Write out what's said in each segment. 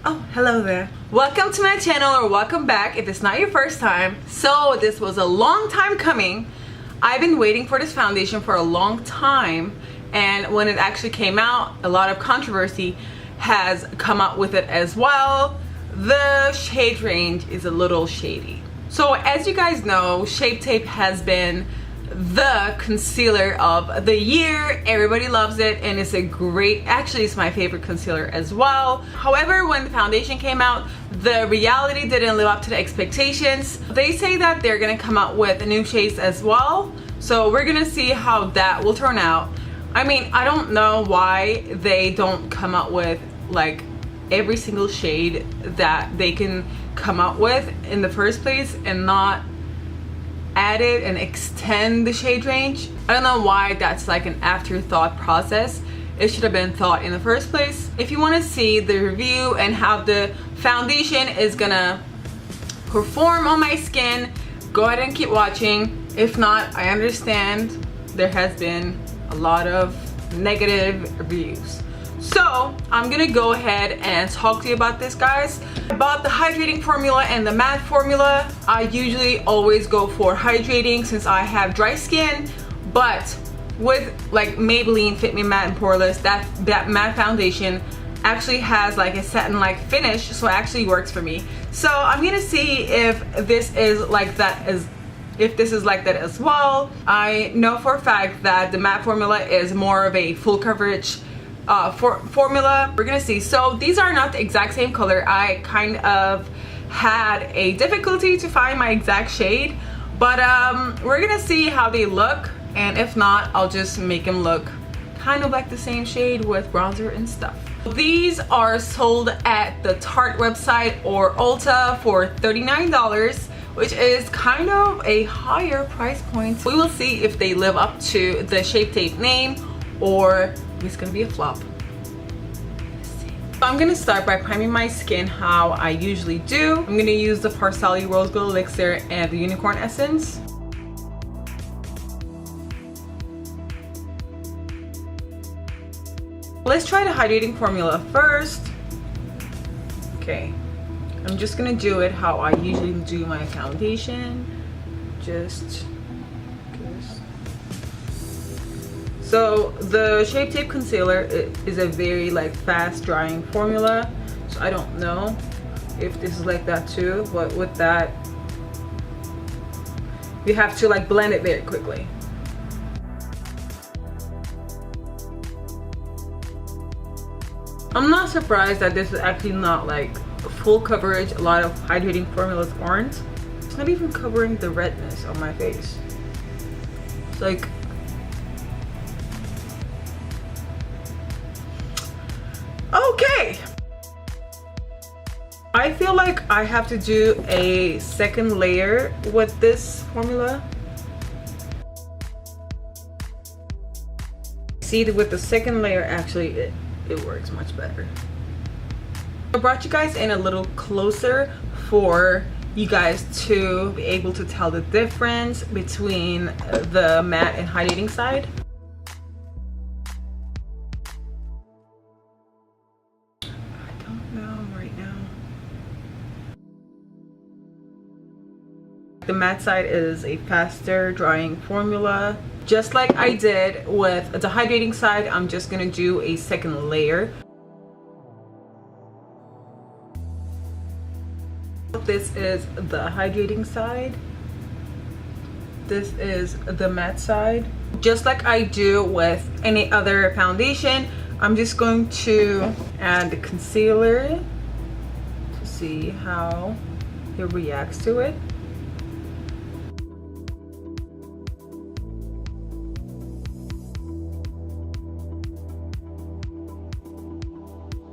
Oh, hello there. Welcome to my channel, or welcome back if it's not your first time. So this was a long time coming. I've been waiting for this foundation for a long time, and when it actually came out, a lot of controversy has come out with it as well. The shade range is a little shady. So as you guys know, Shape Tape has been the concealer of the year. Everybody loves it, and it's a great, actually it's my favorite concealer as well. However, when the foundation came out, the reality didn't live up to the expectations. They say that they're gonna come out with new shades as well, so we're gonna see how that will turn out. I mean, I don't know why they don't come out with like every single shade that they can come out with in the first place and not add it and extend the shade range. I don't know why that's like an afterthought process. It should have been thought in the first place. If you want to see the review and how the foundation is gonna perform on my skin, go ahead and keep watching. If not, I understand there has been a lot of negative reviews. So I'm gonna go ahead and talk to you about this, guys. About the hydrating formula and the matte formula, I usually always go for hydrating since I have dry skin, but with like Maybelline Fit Me Matte and Poreless, that matte foundation actually has like a satin-like finish, so it actually works for me. So I'm gonna see if this is like that as well. I know for a fact that the matte formula is more of a full coverage formula. We're gonna see. So these are not the exact same color. I kind of had a difficulty to find my exact shade, but we're gonna see how they look, and if not, I'll just make them look kind of like the same shade with bronzer and stuff. These are sold at the Tarte website or Ulta for $39, which is kind of a higher price point. We will see if they live up to the Shape Tape name or it's gonna be a flop. So I'm gonna start by priming my skin how I usually do. I'm gonna use the Farsali Rose Gold Elixir and the Unicorn Essence. Let's try the hydrating formula first. Okay, I'm just gonna do it how I usually do my foundation. So the Shape Tape concealer is a very like fast drying formula, so I don't know if this is like that too, but with that you have to like blend it very quickly. I'm not surprised that this is actually not like full coverage. A lot of hydrating formulas aren't. It's not even covering the redness on my face. It's like, okay, I feel like I have to do a second layer with this formula. See, with the second layer, actually it works much better. I brought you guys in a little closer for you guys to be able to tell the difference between the matte and hydrating side. The matte side is a faster drying formula. Just like I did with the hydrating side, I'm just gonna do a second layer. This is the hydrating side. This is the matte side. Just like I do with any other foundation, I'm just going to add the concealer to see how it reacts to it.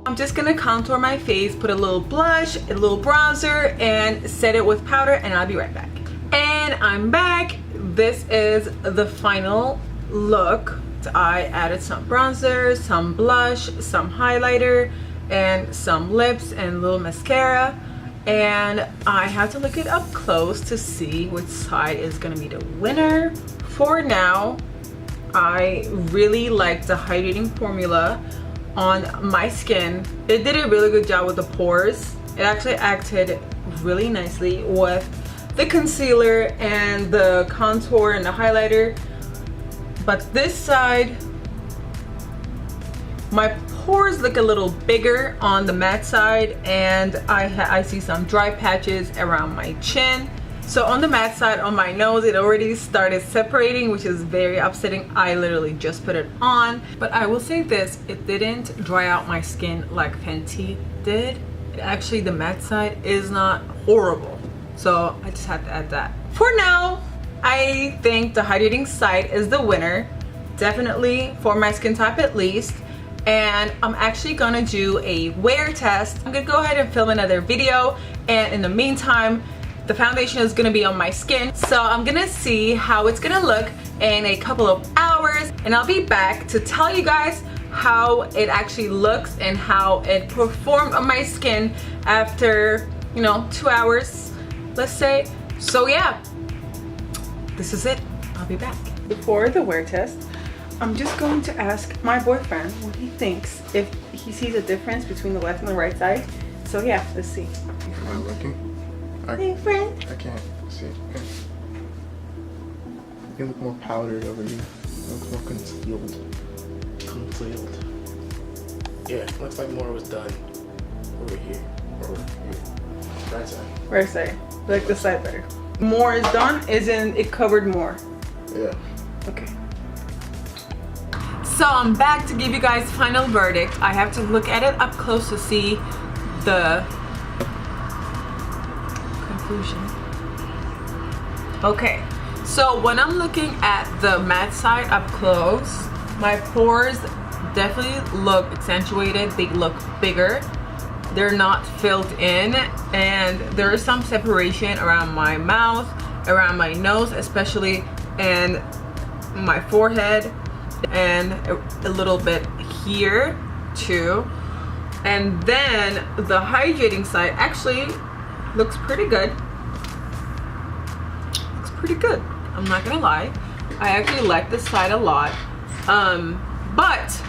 I'm just gonna contour my face, put a little blush, a little bronzer, and set it with powder, and I'll be right back. And I'm back. This is the final look. I added some bronzer, some blush, some highlighter, and some lips and a little mascara. And I have to look it up close to see which side is gonna be the winner. For now, I really like the hydrating formula. on my skin. It did a really good job with the pores. It actually acted really nicely with the concealer and the contour and the highlighter. But this side, my pores look a little bigger on the matte side, and I see some dry patches around my chin. So on the matte side, on my nose, it already started separating, which is very upsetting. I literally just put it on. But I will say this, it didn't dry out my skin like Fenty did. Actually, the matte side is not horrible. So I just had to add that. For now, I think the hydrating side is the winner. Definitely for my skin type at least. And I'm actually gonna do a wear test. I'm gonna go ahead and film another video. And in the meantime, the foundation is gonna be on my skin. So I'm gonna see how it's gonna look in a couple of hours. And I'll be back to tell you guys how it actually looks and how it performed on my skin after, you know, 2 hours, let's say. So yeah, this is it. I'll be back. Before the wear test, I'm just going to ask my boyfriend what he thinks, if he sees a difference between the left and the right side. So yeah, let's see. Am I looking? Hey friend. I can't see. You look more powdered over here. You look more concealed. Concealed. Yeah, looks like more was done over here. Or here. Right side. Right side. Like the side better. More is done, isn't it covered more? Yeah. Okay. So I'm back to give you guys final verdict. I have to look at it up close to see the conclusion. Okay, so when I'm looking at the matte side up close, my pores definitely look accentuated. They look bigger. They're not filled in, and there is some separation around my mouth, around my nose especially, and my forehead, and a little bit here too. And then the hydrating side actually looks pretty good. Looks pretty good, I'm not gonna lie. I actually like this side a lot. But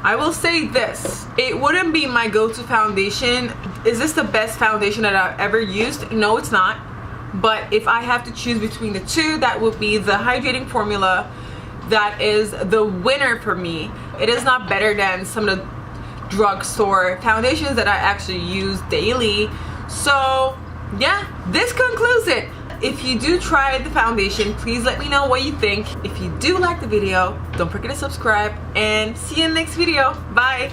I will say this, it wouldn't be my go-to foundation. Is this the best foundation that I've ever used? No, it's not. But if I have to choose between the two, that would be the hydrating formula. That is the winner for me. It is not better than some of the drugstore foundations that I actually use daily. So yeah, this concludes it. If you do try the foundation, please let me know what you think. If you do like the video, don't forget to subscribe, and see you in the next video. Bye.